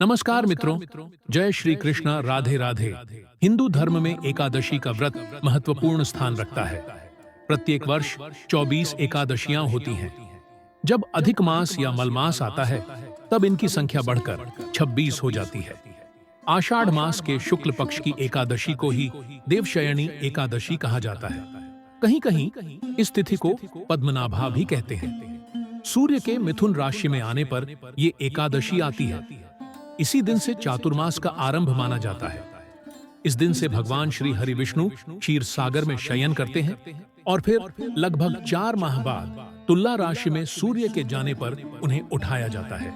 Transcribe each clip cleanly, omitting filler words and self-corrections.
नमस्कार मित्रों, जय श्री कृष्ण, राधे राधे। हिंदू धर्म में एकादशी का व्रत महत्वपूर्ण स्थान रखता है। प्रत्येक वर्ष 24 एकादशियां होती हैं। जब अधिक मास या मलमास आता है, तब इनकी संख्या बढ़कर 26 हो जाती है। आषाढ़ मास के शुक्ल पक्ष की एकादशी को ही देवशयनी एकादशी कहा जाता है। कहीं-कहीं इस तिथि को पद्मनाभा भी कहते हैं। सूर्य के मिथुन राशि में आने पर ये एकादशी आती है। इसी दिन से चातुर्मास का आरंभ माना जाता है। इस दिन से भगवान श्री हरि विष्णु क्षीर सागर में शयन करते हैं और फिर लगभग 4 माह बाद तुला राशि में सूर्य के जाने पर उन्हें उठाया जाता है।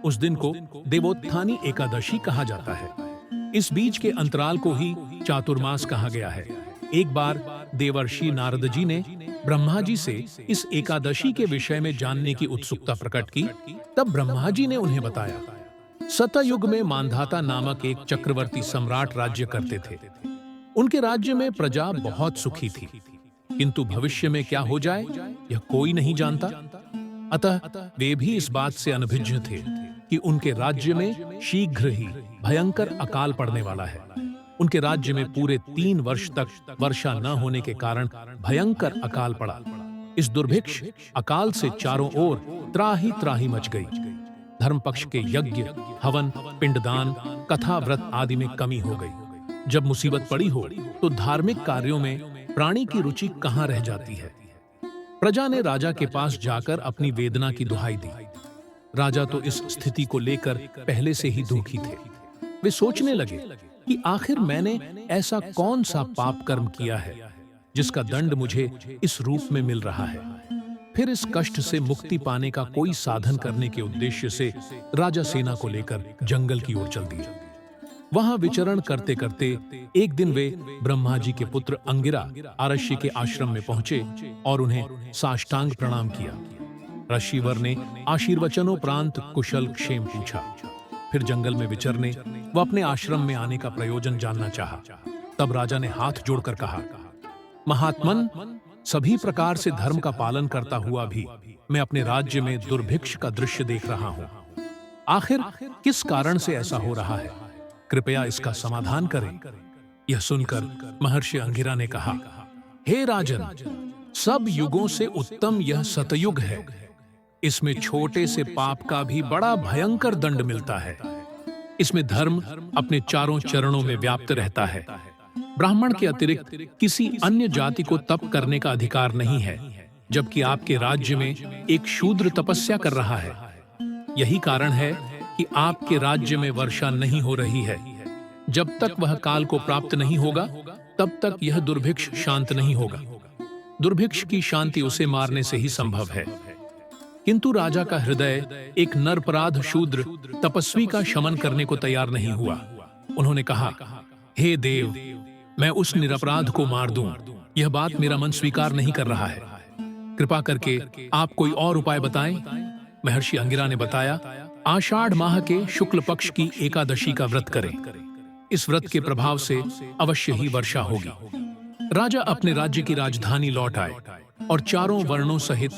उस दिन को देवोत्थानी एकादशी कहा जाता है। इस बीच के अंतराल को ही चातुर्मास कहा गया है। एक बार देवर्षि नारद जी ने ब्रह्मा जी से इस एकादशी के विषय में जानने की उत्सुकता प्रकट की। तब ब्रह्मा जी ने उन्हें बताया, सतयुग में मांधाता नामक एक चक्रवर्ती सम्राट राज्य करते थे। उनके राज्य में प्रजा बहुत सुखी थी, किंतु भविष्य में क्या हो जाए यह कोई नहीं जानता। अतः वे भी इस बात से अनभिज्ञ थे कि उनके राज्य में शीघ्र ही भयंकर अकाल पड़ने वाला है। उनके राज्य में पूरे 3 वर्ष तक वर्षा न होने के कारण भयंकर अकाल पड़ा। इस दुर्भिक्ष अकाल से चारों ओर त्राही त्राही मच गई। धर्म पक्ष के यज्ञ, हवन, पिंडदान, कथा, व्रत आदि में कमी हो गई। जब मुसीबत पड़ी हो तो धार्मिक कार्यों में प्राणी की रुचि कहाँ रह जाती है। प्रजा ने राजा के पास जाकर अपनी वेदना की दुहाई दी। राजा तो इस स्थिति को लेकर पहले से ही दुखी थे। वे सोचने लगे कि आखिर मैंने ऐसा कौन सा पाप कर्म किया है जिसका दंड मुझे इस रूप में मिल रहा है। फिर इस कष्ट से मुक्ति पाने का कोई साधन करने के उद्देश्य से राजा सेना को लेकर जंगल की ओर चल दिए। वहां विचरण करते करते एक दिन वे ब्रह्मा जी के पुत्र अंगिरा ऋषि के आश्रम में पहुंचे और उन्हें साष्टांग प्रणाम किया। ऋषिवर ने आशीर्वचनोपरांत कुशल क्षेम पूछा। फिर जंगल में विचरने व अपने आश्रम में आने का प्रयोजन जानना चाहा। तब राजा ने हाथ जोड़कर कहा, महात्मन, सभी प्रकार से धर्म का पालन करता हुआ भी मैं अपने राज्य में दुर्भिक्ष का दृश्य देख रहा हूं। आखिर किस कारण से ऐसा हो रहा है? कृपया इसका समाधान करें। यह सुनकर महर्षि अंगिरा ने कहा, हे राजन, सब युगों से उत्तम यह सतयुग है। इसमें छोटे से पाप का भी बड़ा भयंकर दंड मिलता है। इसमें धर्म अपने चारों चरणों में व्याप्त रहता है। ब्राह्मण के अतिरिक्त किसी अन्य जाति को तप करने का अधिकार नहीं है, जबकि आपके राज्य में एक शूद्र तपस्या कर रहा है। यही कारण है कि आपके राज्य में वर्षा नहीं हो रही है। जब तक वह काल को प्राप्त नहीं होगा, तब तक यह दुर्भिक्ष शांत नहीं होगा। दुर्भिक्ष की शांति उसे मारने से ही संभव है। किंतु राजा का हृदय एक नरपराध शूद्र तपस्वी का शमन करने को तैयार नहीं हुआ। उन्होंने कहा, हे देव, मैं उस निरपराध को मार दूं, यह बात मेरा मन स्वीकार नहीं कर रहा है। कृपा करके आप कोई और उपाय बताएं। महर्षि अंगिरा ने बताया, आषाढ़ माह के शुक्ल पक्ष की एकादशी का व्रत करें। इस व्रत के प्रभाव से अवश्य ही वर्षा होगी। राजा अपने राज्य की राजधानी लौट आए और चारों वर्णों सहित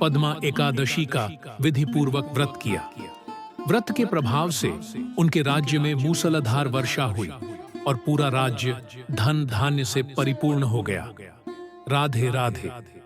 पद्मा एकादशी का विधि पूर्वक व्रत किया। व्रत के प्रभाव से उनके राज्य में मूसलाधार वर्षा हुई और पूरा राज्य धन धान्य से परिपूर्ण हो गया। राधे राधे।